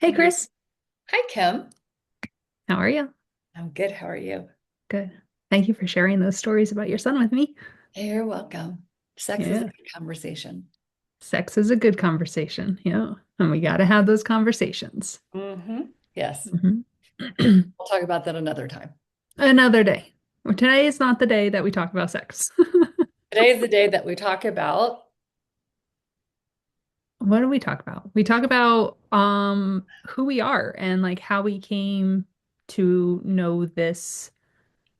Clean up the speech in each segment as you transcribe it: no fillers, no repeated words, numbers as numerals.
Hey, Chris. Hi, Kim. How are you? I'm good. How are you? Good. Thank you for sharing those stories about your son with me. Hey, you're welcome. Sex is a Yeah. good conversation. Sex is a good conversation. Yeah. And we got to have those conversations. Yes. Mhm. We'll talk about that another time. Another day. Well, today is not the day that we talk about sex. Today is the day that we talk about. What do we talk about? We talk about who we are and like how we came to know this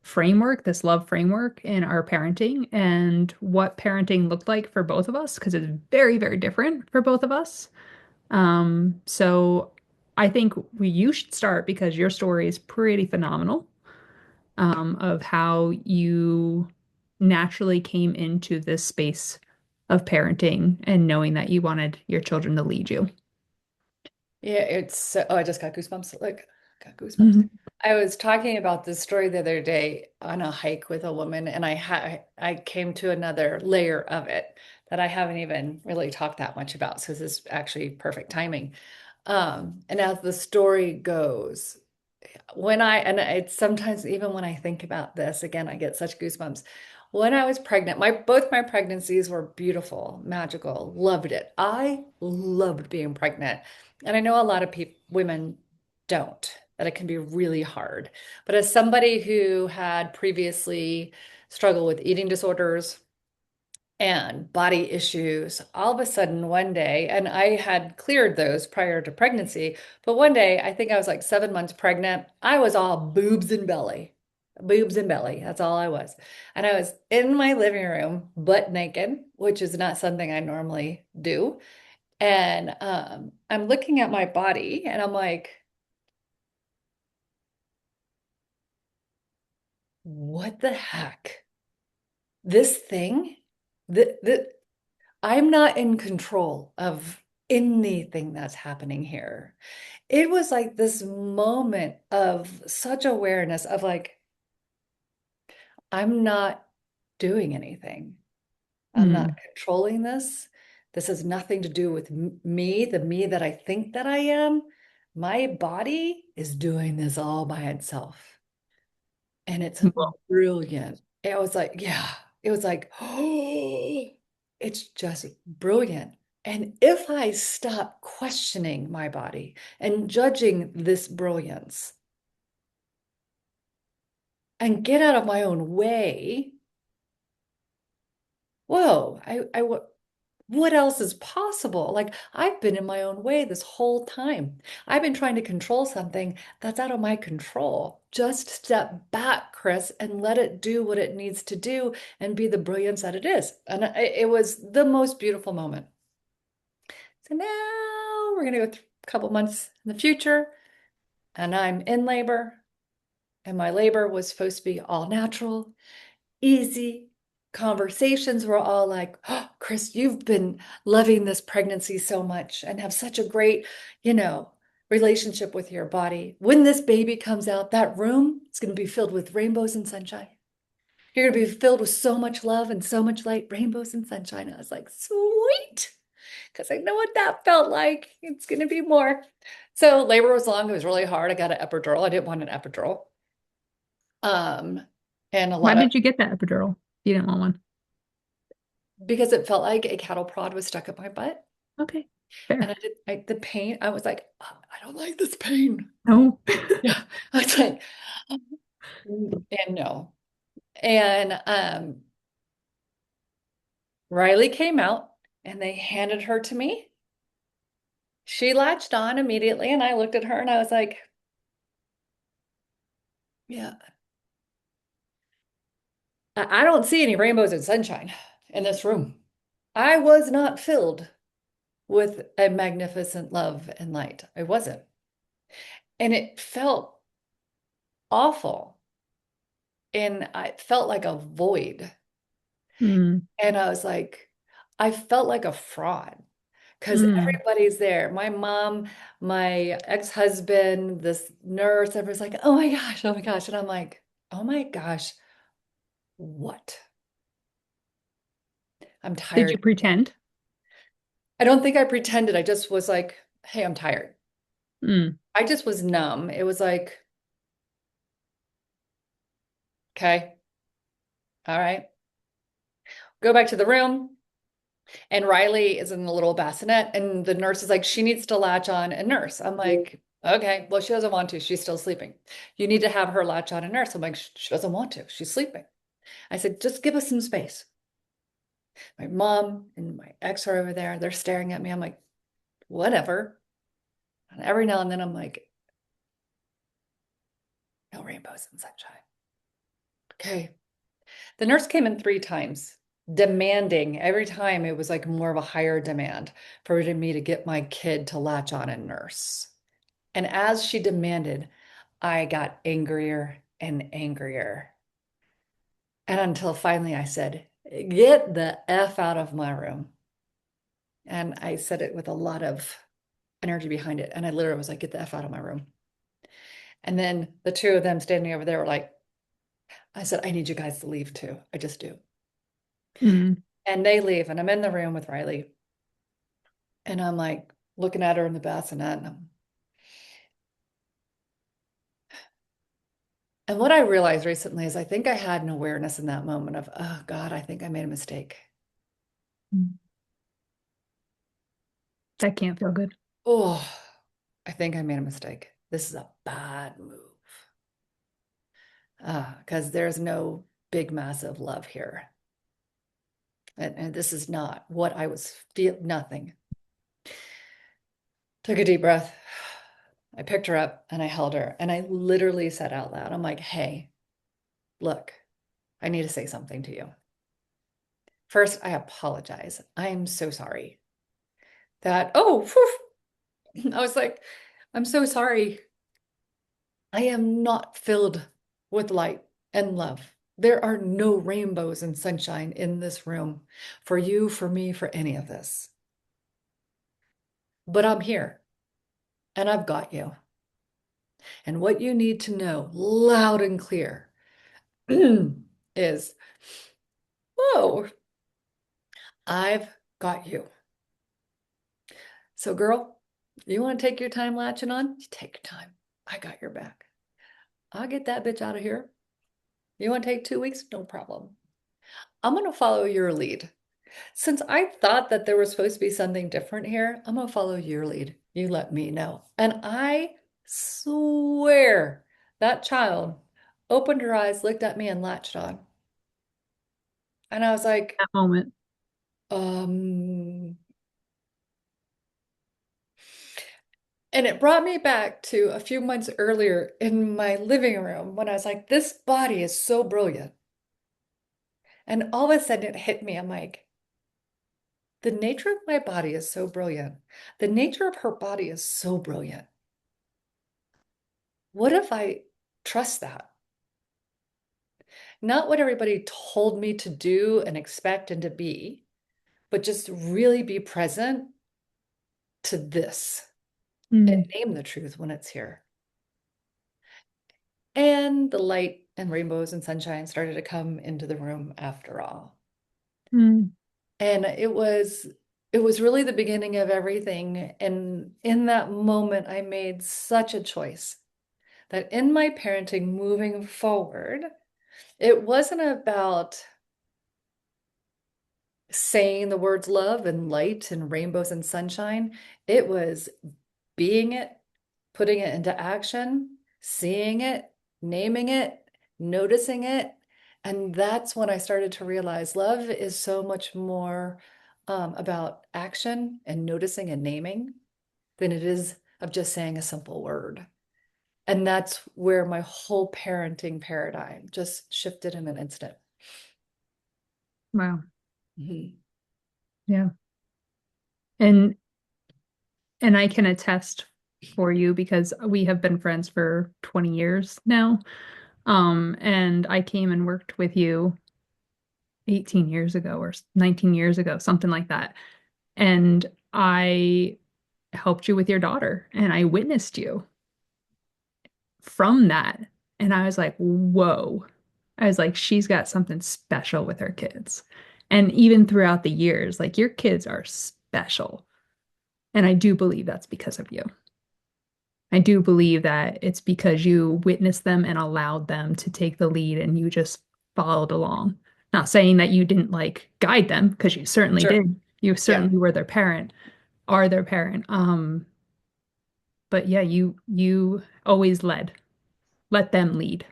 framework, this love framework in our parenting and what parenting looked like for both of us because it's very, very different for both of us. So I think you should start because your story is pretty phenomenal, of how you naturally came into this space of parenting and knowing that you wanted your children to lead you. Yeah, oh, I just got goosebumps. Look, got goosebumps. Mhm. I was talking about this story the other day on a hike with a woman, and I came to another layer of it that I haven't even really talked that much about. So this is actually perfect timing. And as the story goes, and it's sometimes even when I think about this again, I get such goosebumps. When I was pregnant, my both my pregnancies were beautiful, magical, loved it. I loved being pregnant. And I know a lot of people, women don't, that it can be really hard. But as somebody who had previously struggled with eating disorders, and body issues all of a sudden one day, and I had cleared those prior to pregnancy, but one day, I think I was like 7 months pregnant, I was all boobs and belly. Boobs and belly, that's all I was. And I was in my living room, butt naked, which is not something I normally do. And I'm looking at my body and I'm like, what the heck? This thing? The I'm not in control of anything that's happening here. It was like this moment of such awareness of like, I'm not doing anything. I'm not Mm. controlling this. This has nothing to do with me, the me that I think that I am. My body is doing this all by itself. And it's Well, brilliant. It was like, yeah, it was like, oh, it's just brilliant. And if I stop questioning my body and judging this brilliance and get out of my own way, whoa, what else is possible? Like I've been in my own way this whole time. I've been trying to control something that's out of my control. Just step back, Chris, and let it do what it needs to do and be the brilliance that it is. And it was the most beautiful moment. So now we're gonna go through a couple months in the future, and I'm in labor, and my labor was supposed to be all natural, easy. Conversations were all like, oh, Chris, you've been loving this pregnancy so much and have such a great, you know, relationship with your body. When this baby comes out, that room is going to be filled with rainbows and sunshine. You're going to be filled with so much love and so much light, rainbows and sunshine. I was like, sweet, because I know what that felt like. It's going to be more. So labor was long. It was really hard. I got an epidural. I didn't want an epidural. Um, and a why lot of did you get that epidural? You didn't want one. because it felt like a cattle prod was stuck up my butt. Okay, And fair. the pain, I was like, "Oh, I don't like this pain." No. Yeah. I was like, and no. And Riley came out and they handed her to me. She latched on immediately, and I looked at her and I was like, yeah, I don't see any rainbows and sunshine in this room. I was not filled with a magnificent love and light. I wasn't. And it felt awful. And I felt like a void. Mm. And I was like, I felt like a fraud because Mm. everybody's there. My mom, my ex-husband, this nurse, everyone's like, oh my gosh, oh my gosh. And I'm like, oh my gosh, what? I'm Did you tired. pretend? I don't think I pretended. I just was like, hey, I'm tired. Mm. I just was numb. It was like, okay, all right, go back to the room. And Riley is in the little bassinet, and the nurse is like, she needs to latch on and nurse. I'm like, okay, well, she doesn't want to. She's still sleeping. You need to have her latch on and nurse. I'm like, she doesn't want to. She's sleeping. I said, just give us some space. My mom and my ex are over there. They're staring at me. I'm like, whatever. And every now and then I'm like, no rainbows and sunshine. Okay. The nurse came in 3 times, demanding every time it was like more of a higher demand for me to get my kid to latch on and nurse. And as she demanded, I got angrier and angrier. And until finally I said, get the F out of my room. And I said it with a lot of energy behind it. And I literally was like, get the F out of my room. And then the two of them standing over there were like, I said, I need you guys to leave too. I just do. Mm. And they leave. And I'm in the room with Riley. And I'm like looking at her in the bassinet. And what I realized recently is I think I had an awareness in that moment of, oh God, I think I made a mistake. Mm. That can't feel good. Oh, I think I made a mistake. This is a bad move. Because there's no big, massive love here. And this is not what I was feel nothing. Took a deep breath. I picked her up and I held her and I literally said out loud, I'm like, hey, look, I need to say something to you. First, I apologize. I am so sorry that, oh, whew. I was like, I'm so sorry. I am not filled with light and love. There are no rainbows and sunshine in this room for you, for me, for any of this. But I'm here and I've got you. And what you need to know loud and clear is, whoa, I've got you. So, girl, you want to take your time latching on? You take your time. I got your back. I'll get that bitch out of here. You want to take 2 weeks? No problem. I'm going to follow your lead. Since I thought that there was supposed to be something different here, I'm gonna follow your lead. You let me know. And I swear that child opened her eyes, looked at me, and latched on. And I was like, That moment. um, and it brought me back to a few months earlier in my living room when I was like, this body is so brilliant. And all of a sudden it hit me. I'm like, the nature of my body is so brilliant. The nature of her body is so brilliant. What if I trust that? Not what everybody told me to do and expect and to be, but just really be present to this and Mm. name the truth when it's here. And the light and rainbows and sunshine started to come into the room after all. Mm. And it was really the beginning of everything. And in that moment, I made such a choice that in my parenting moving forward, it wasn't about saying the words love and light and rainbows and sunshine. It was being it, putting it into action, seeing it, naming it, noticing it. And that's when I started to realize love is so much more about action and noticing and naming than it is of just saying a simple word. And that's where my whole parenting paradigm just shifted in an instant. Wow. Mhm. Yeah. And I can attest for you because we have been friends for 20 years now. And I came and worked with you 18 years ago or 19 years ago, something like that. And I helped you with your daughter and I witnessed you from that. And I was like, whoa. I was like, she's got something special with her kids. And even throughout the years, like your kids are special. And I do believe that's because of you. I do believe that it's because you witnessed them and allowed them to take the lead and you just followed along. Not saying that you didn't like guide them, because you certainly Sure. did. You Yeah. certainly were their parent, are their parent. But yeah, you always let them lead.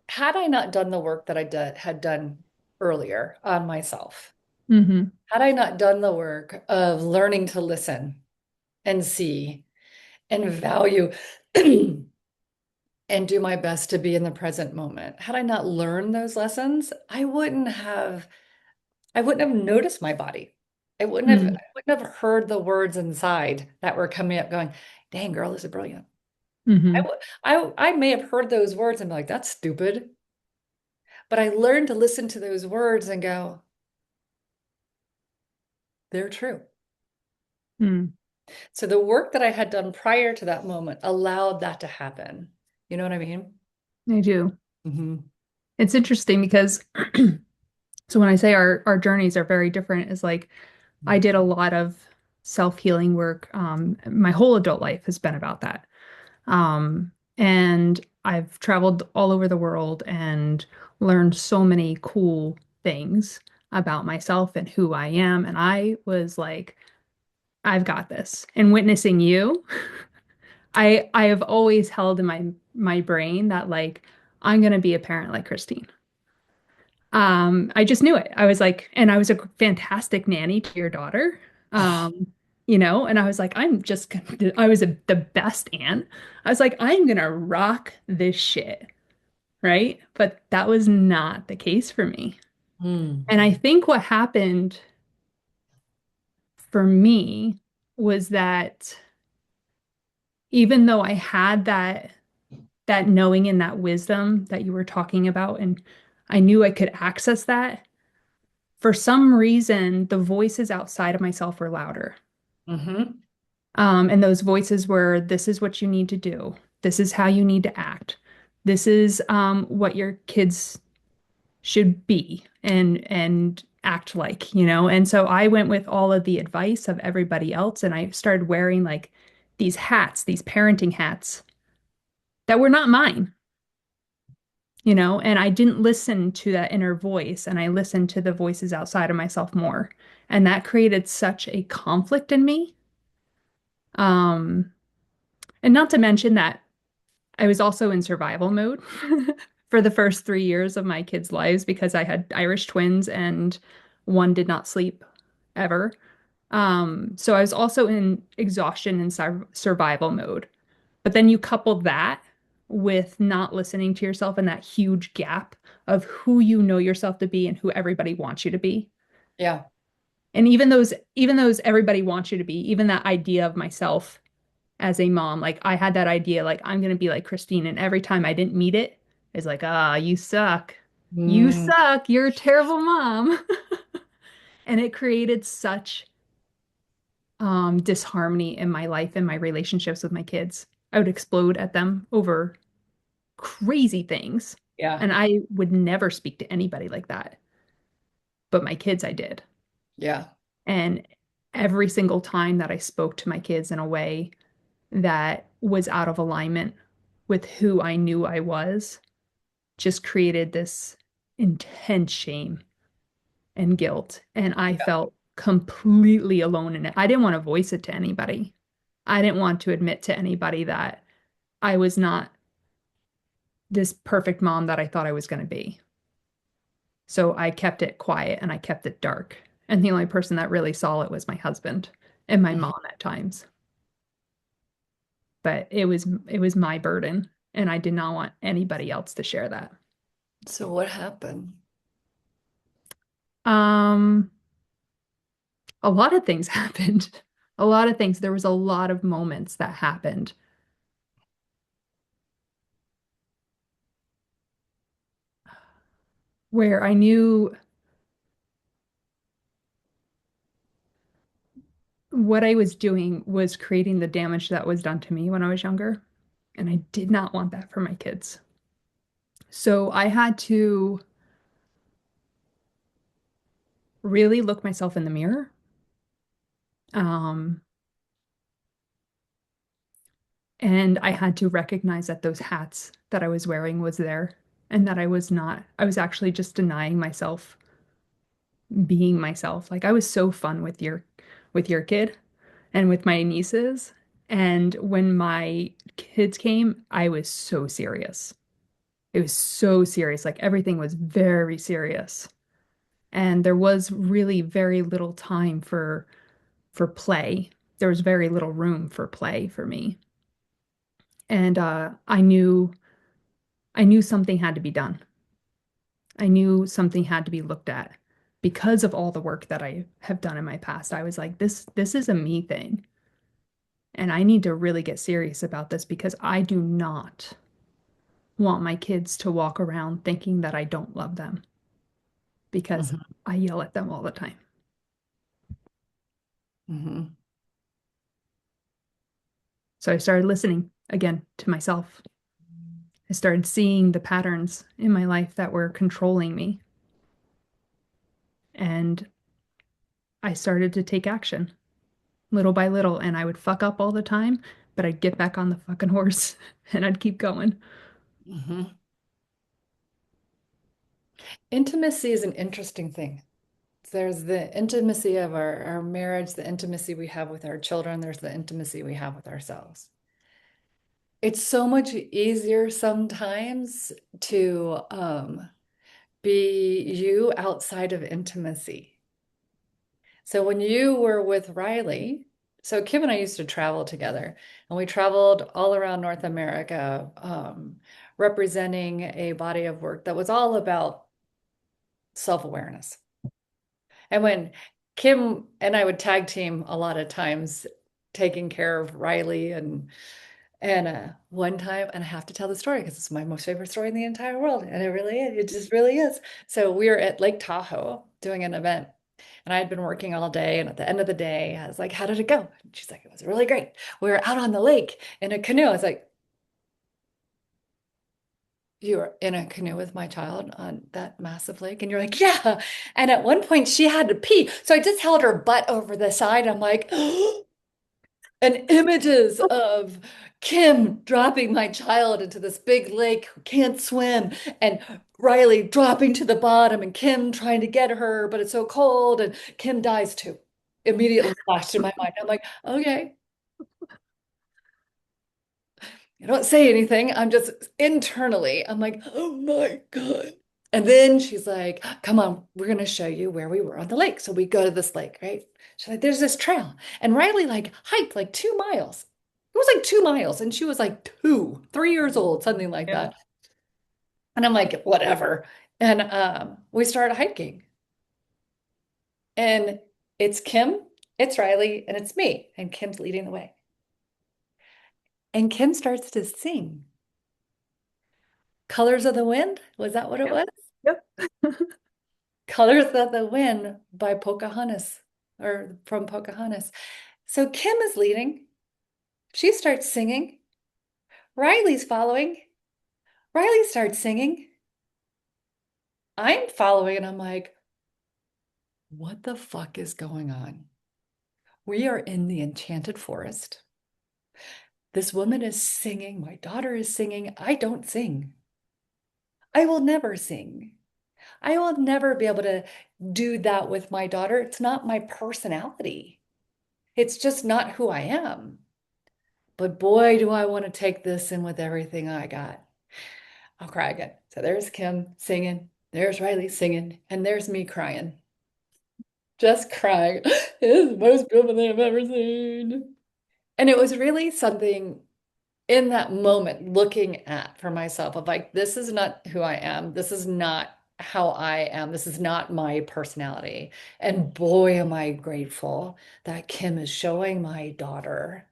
Had I not done the work that had done earlier on myself, Hmm. had I not done the work of learning to listen and see and value and do my best to be in the present moment, had I not learned those lessons, I wouldn't have noticed my body. I wouldn't have heard the words inside that were coming up going, dang girl, this is brilliant. Hmm. I may have heard those words and be like, that's stupid. But I learned to listen to those words and go, they're true. Mm. So the work that I had done prior to that moment allowed that to happen. You know what I mean? I do. Hmm. It's interesting because so when I say our journeys are very different, is like I did a lot of self-healing work. My whole adult life has been about that. And I've traveled all over the world and learned so many cool things about myself and who I am. And I was like, I've got this. And witnessing you, I have always held in my brain that like I'm gonna be a parent like Kristine. I just knew it. I was like, and I was a fantastic nanny to your daughter. Um, and I was like, I was the best aunt. I was like, I'm gonna rock this shit, right? But that was not the case for me. Mm. And I think what happened for me was that even though I had that knowing and that wisdom that you were talking about, and I knew I could access that, for some reason, the voices outside of myself were louder. Hmm. And those voices were, this is what you need to do. This is how you need to act. This is what your kids should be and act like. And so I went with all of the advice of everybody else, and I started wearing like these hats, these parenting hats that were not mine, and I didn't listen to that inner voice, and I listened to the voices outside of myself more. And that created such a conflict in me. Um, and not to mention that I was also in survival mode for the first 3 years of my kids' lives because I had Irish twins and one did not sleep ever. So I was also in exhaustion and survival mode. But then you couple that with not listening to yourself and that huge gap of who you know yourself to be and who everybody wants you to be. Yeah. And even those everybody wants you to be, even that idea of myself as a mom, like I had that idea, like I'm gonna be like Kristine, and every time I didn't meet it, it's like, ah, you suck. You Mm. suck. You're a terrible mom. And it created such disharmony in my life and my relationships with my kids. I would explode at them over crazy things. Yeah. And I would never speak to anybody like that. But my kids, I did. Yeah. And every single time that I spoke to my kids in a way that was out of alignment with who I knew I was, just created this intense shame and guilt. And I felt completely alone in it. I didn't want to voice it to anybody. I didn't want to admit to anybody that I was not this perfect mom that I thought I was going to be. So I kept it quiet and I kept it dark. And the only person that really saw it was my husband and my Mhm. mom at times. But it was my burden and I did not want anybody else to share that. So what happened? Um, a lot of things happened. A lot of things. There was a lot of moments that happened where I knew what I was doing was creating the damage that was done to me when I was younger. And I did not want that for my kids. So I had to really look myself in the mirror, um, And I had to recognize that those hats that I was wearing was there and that I was actually just denying myself being myself. Like I was so fun with your kid and with my nieces. And when my kids came, I was so serious. It was so serious. Like everything was very serious. And there was really very little time for play. There was very little room for play for me. And I knew something had to be done. I knew something had to be looked at because of all the work that I have done in my past. I was like, this is a me thing. And I need to really get serious about this because I do not want my kids to walk around thinking that I don't love them because Mhm. I yell at them all the time. Mhm. So I started listening again to myself. I started seeing the patterns in my life that were controlling me. And I started to take action little by little. And I would fuck up all the time, but I'd get back on the fucking horse and I'd keep going. Mhm. Intimacy is an interesting thing. There's the intimacy of our marriage, the intimacy we have with our children, there's the intimacy we have with ourselves. It's so much easier sometimes to be you outside of intimacy. So when you were with Riley, so Kim and I used to travel together, and we traveled all around North America, representing a body of work that was all about self-awareness. And when Kim and I would tag team a lot of times, taking care of Riley and one time, and I have to tell the story because it's my most favorite story in the entire world, and it really is. It just really is. So we were at Lake Tahoe doing an event, and I had been working all day. And at the end of the day, I was like, "How did it go?" And she's like, "It was really great. We were out on the lake in a canoe." I was like, "You were in a canoe with my child on that massive lake?" And you're like, "Yeah." And at one point, she had to pee, so I just held her butt over the side. I'm like, and images of Kim dropping my child into this big lake who can't swim, and Riley dropping to the bottom, and Kim trying to get her, but it's so cold, and Kim dies too. Immediately flashed in my mind. I'm like, okay, I don't say anything. I'm just internally, I'm like, oh my God. And then she's like, come on, we're going to show you where we were on the lake. So we go to this lake, right? She's like, there's this trail. And Riley like hiked like 2 miles. It was like 2 miles. And she was like 3 years old, something like Yeah. that. And I'm like, whatever. And we started hiking. And it's Kim, it's Riley, and it's me. And Kim's leading the way. And Kim starts to sing. Colors of the Wind? Was that what it Yep. was? Yep. Colors of the Wind by Pocahontas or from Pocahontas. So Kim is leading. She starts singing. Riley's following. Riley starts singing. I'm following, and I'm like, what the fuck is going on? We are in the enchanted forest. This woman is singing. My daughter is singing. I don't sing. I will never sing. I will never be able to do that with my daughter. It's not my personality. It's just not who I am. But boy, do I want to take this in with everything I got. I'll cry again. So there's Kim singing, there's Riley singing, and there's me crying. Just crying. It's the most beautiful thing I've ever seen. And it was really something in that moment looking at for myself of like, this is not who I am. This is not how I am. This is not my personality. And boy, am I grateful that Kim is showing my daughter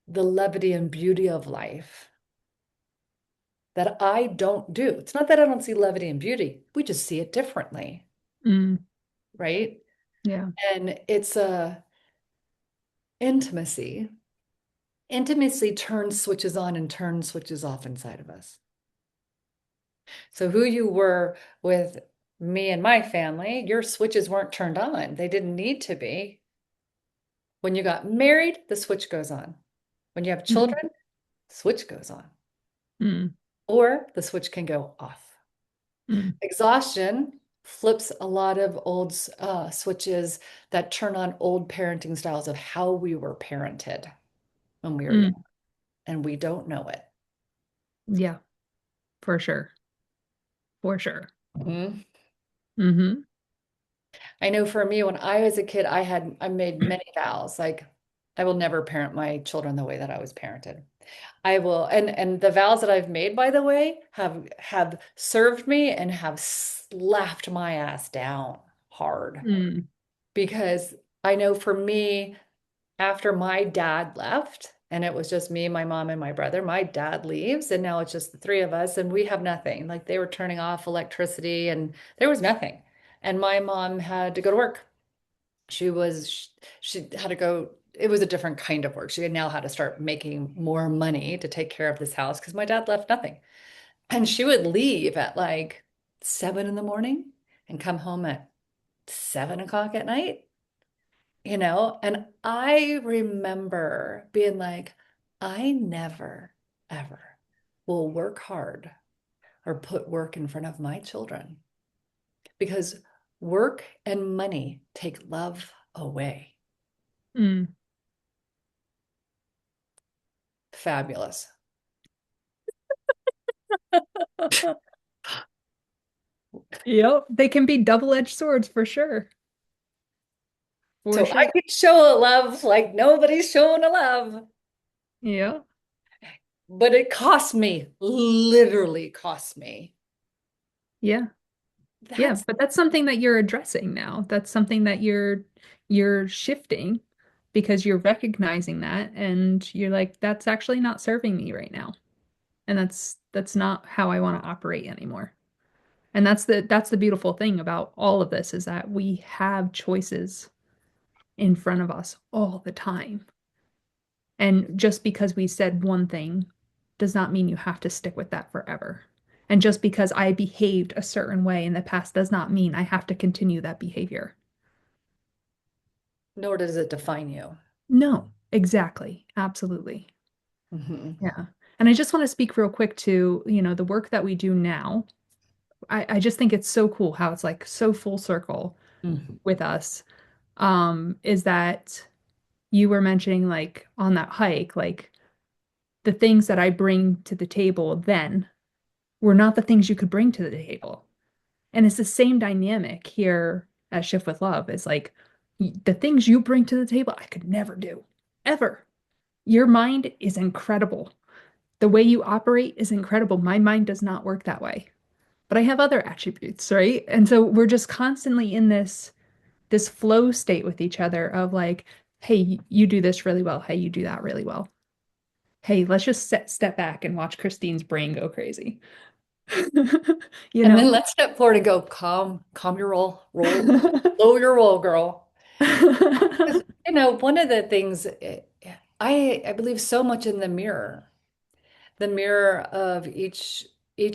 the levity and beauty of life that I don't do. It's not that I don't see levity and beauty. We just see it differently, Mm, right? yeah. And it's a intimacy. Intimacy turns switches on and turns switches off inside of us. So who you were with me and my family, your switches weren't turned on. They didn't need to be. When you got married, the switch goes on. When you have Mhm. children, switch goes on, Mm, or the switch can go off. mm, Exhaustion flips a lot of old switches that turn on old parenting styles of how we were parented when we were young, mm. and we don't know it. Yeah, for sure. For sure. Mhm. Hmm. I know for me, when I was a kid, I made many vows. Like, I will never parent my children the way that I was parented. I will, and the vows that I've made, by the way, have served me and have slapped my ass down hard Mm, because I know for me, after my dad left, and it was just me, my mom, and my brother, my dad leaves, and now it's just the three of us, and we have nothing. Like they were turning off electricity, and there was nothing. And my mom had to go to work. She had to go. It was a different kind of work. She had now had to start making more money to take care of this house because my dad left nothing. And she would leave at like 7 in the morning and come home at 7 o'clock at night, And I remember being like, I never, ever will work hard or put work in front of my children because work and money take love away. mm. Fabulous. Yep. They can be double-edged swords for sure. For So I sure. can show a love like nobody's showing a love, Yeah. but it cost me, literally cost me. Yeah. Yeah. That's But that's something that you're addressing now. That's something that you're shifting because you're recognizing that and you're like, that's actually not serving me right now. And that's not how I want to operate anymore. And that's the beautiful thing about all of this is that we have choices in front of us all the time. And just because we said one thing does not mean you have to stick with that forever. And just because I behaved a certain way in the past does not mean I have to continue that behavior. nor does it define you. No, exactly. Absolutely. Mhm. Yeah. And I just want to speak real quick to, the work that we do now. I just think it's so cool how it's like so full circle Mhm. with us. Is that you were mentioning like on that hike, like the things that I bring to the table then were not the things you could bring to the table. And it's the same dynamic here at Shift with Love. It's like the things you bring to the table, I could never do, ever. Your mind is incredible. The way you operate is incredible. My mind does not work that way, but I have other attributes, right? And so we're just constantly in this flow state with each other of like, hey, you do this really well. Hey, you do that really well. Hey, let's just step back and watch Christine's brain go crazy. You And then know? let's step forward and go, calm your lower your roll, girl. 'Cause, one of the things I believe so much in the mirror of each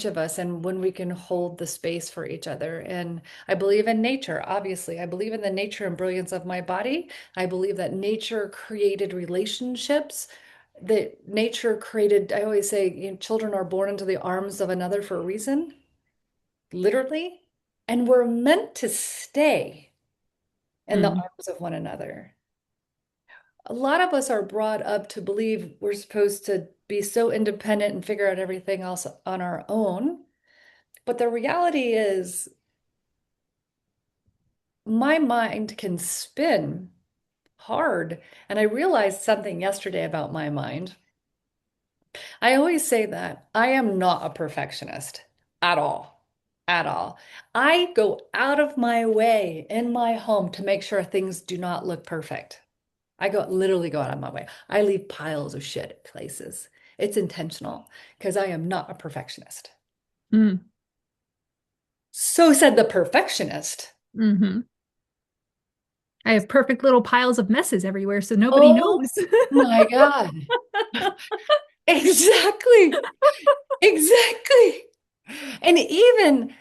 of us, and when we can hold the space for each other. And I believe in nature, obviously. I believe in the nature and brilliance of my body. I believe that nature created relationships. That nature created, I always say, children are born into the arms of another for a reason, literally, and we're meant to stay in the Mm, arms of one another. A lot of us are brought up to believe we're supposed to be so independent and figure out everything else on our own. But the reality is, my mind can spin hard. And I realized something yesterday about my mind. I always say that I am not a perfectionist at all. At all. I go out of my way in my home to make sure things do not look perfect. Literally go out of my way. I leave piles of shit at places. It's intentional because I am not a perfectionist. mm, So said the perfectionist. hmm. I have perfect little piles of messes everywhere, so nobody Oh knows. my God. Exactly. Exactly. And even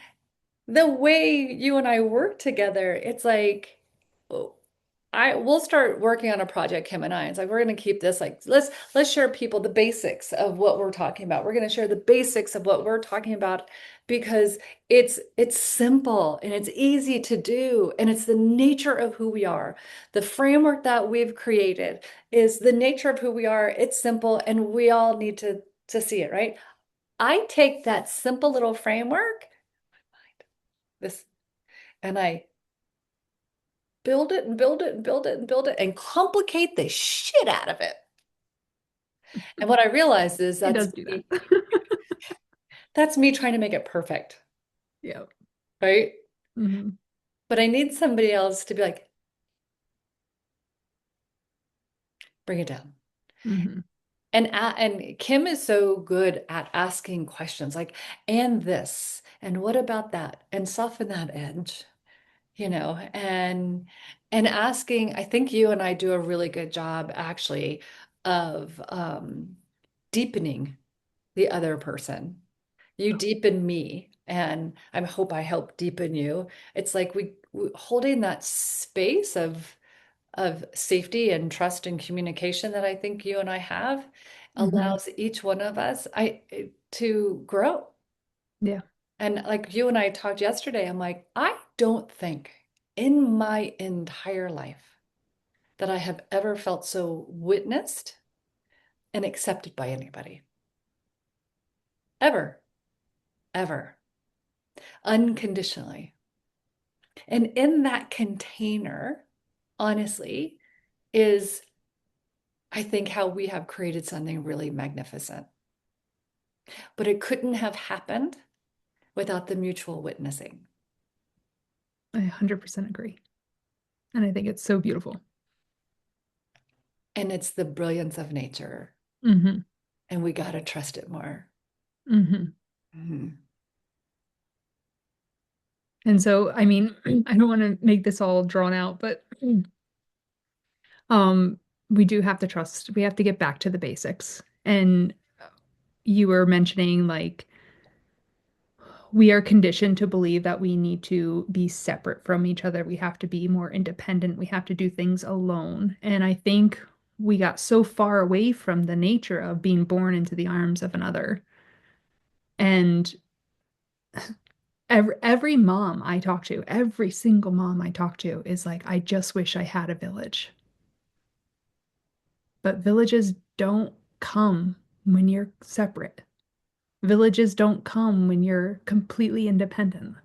the way you and I work together, it's like, oh, I we'll start working on a project, Kim and I. It's like we're going to keep this like let's share people the basics of what we're talking about. We're going to share the basics of what we're talking about because it's simple and it's easy to do and it's the nature of who we are. The framework that we've created is the nature of who we are. It's simple and we all need to see it, right? I take that simple little framework, this, and I build it and build it and build it and build it and complicate the shit out of it. And what I realized is It does do that. that's me trying to make it perfect, Yeah. right? Hmm. But I need somebody else to be like, bring it down. Hmm. And Kim is so good at asking questions like, and this, and what about that? And soften that edge, and asking, I think you and I do a really good job actually of deepening the other person. You deepen me, and I hope I help deepen you. It's like we holding that space of safety and trust and communication that I think you and I have Hmm. allows each one of us to grow. Yeah. And like you and I talked yesterday, I'm like, I don't think in my entire life that I have ever felt so witnessed and accepted by anybody. Ever, ever, unconditionally. And in that container, honestly, is I think how we have created something really magnificent. But it couldn't have happened without the mutual witnessing. I 100% agree. And I think it's so beautiful. And it's the brilliance of nature. Hmm. And we got to trust it more. Hmm. Mhm. And so, I mean, I don't want to make this all drawn out, but um, we do have to trust. We have to get back to the basics. And you were mentioning like we are conditioned to believe that we need to be separate from each other. We have to be more independent. We have to do things alone. And I think we got so far away from the nature of being born into the arms of another. And every mom I talk to, every single mom I talk to is like, I just wish I had a village. But villages don't come when you're separate. Villages don't come when you're completely independent.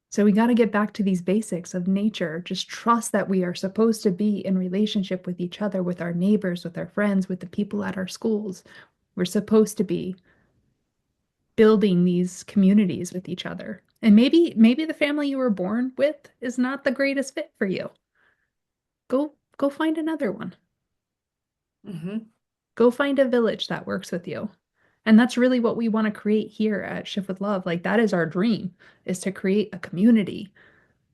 So we got to get back to these basics of nature. Just trust that we are supposed to be in relationship with each other, with our neighbors, with our friends, with the people at our schools. We're supposed to be building these communities with each other. And maybe the family you were born with is not the greatest fit for you. Go find another one. Mhm. Go find a village that works with you. And that's really what we want to create here at Shift with Love. Like that is our dream, is to create a community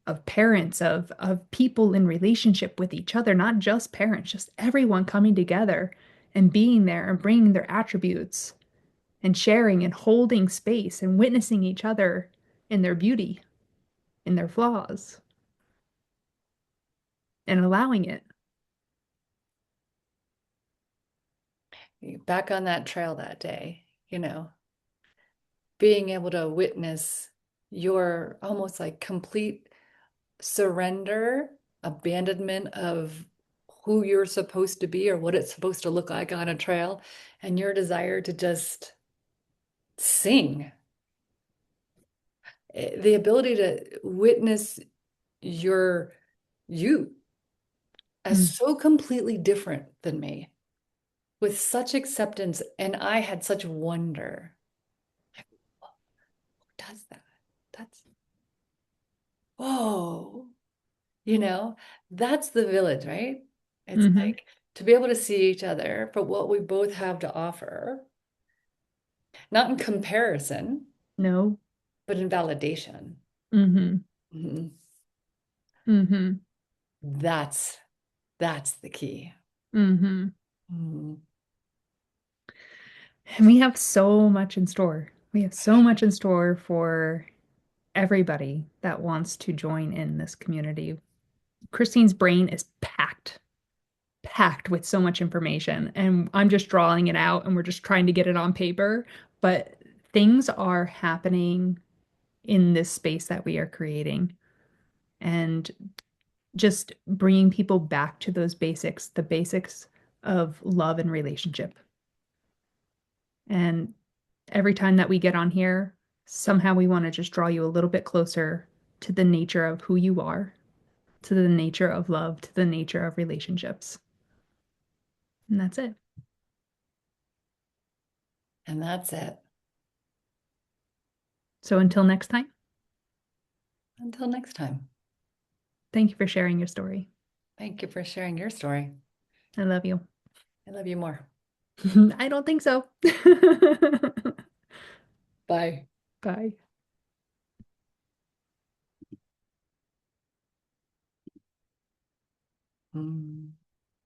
of parents, of people in relationship with each other, not just parents, just everyone coming together and being there and bringing their attributes and sharing and holding space and witnessing each other in their beauty, in their flaws, and allowing it. Back on that trail that day, being able to witness your almost like complete surrender, abandonment of who you're supposed to be or what it's supposed to look like on a trail, and your desire to just sing. The ability to witness your you as Mm. so completely different than me with such acceptance. And I had such wonder. Like, who does that? That's, whoa, you know, that's the village, right? It's Hmm. like to be able to see each other for what we both have to offer, not in comparison, No. but in validation. Hmm. Mhm. Hmm. That's that's the key. Hmm. Mhm. And we have so much in store. We have so much in store for everybody that wants to join in this community. Kristine's brain is packed with so much information, and I'm just drawing it out and we're just trying to get it on paper. But things are happening in this space that we are creating, and just bringing people back to those basics, the basics of love and relationship. And every time that we get on here, somehow we want to just draw you a little bit closer to the nature of who you are, to the nature of love, to the nature of relationships. And that's it. And that's it. So until next time, Until next time. thank you for sharing your story. Thank you for sharing your story. I love you. I love you more. I don't think so. Bye. Bye. Mm.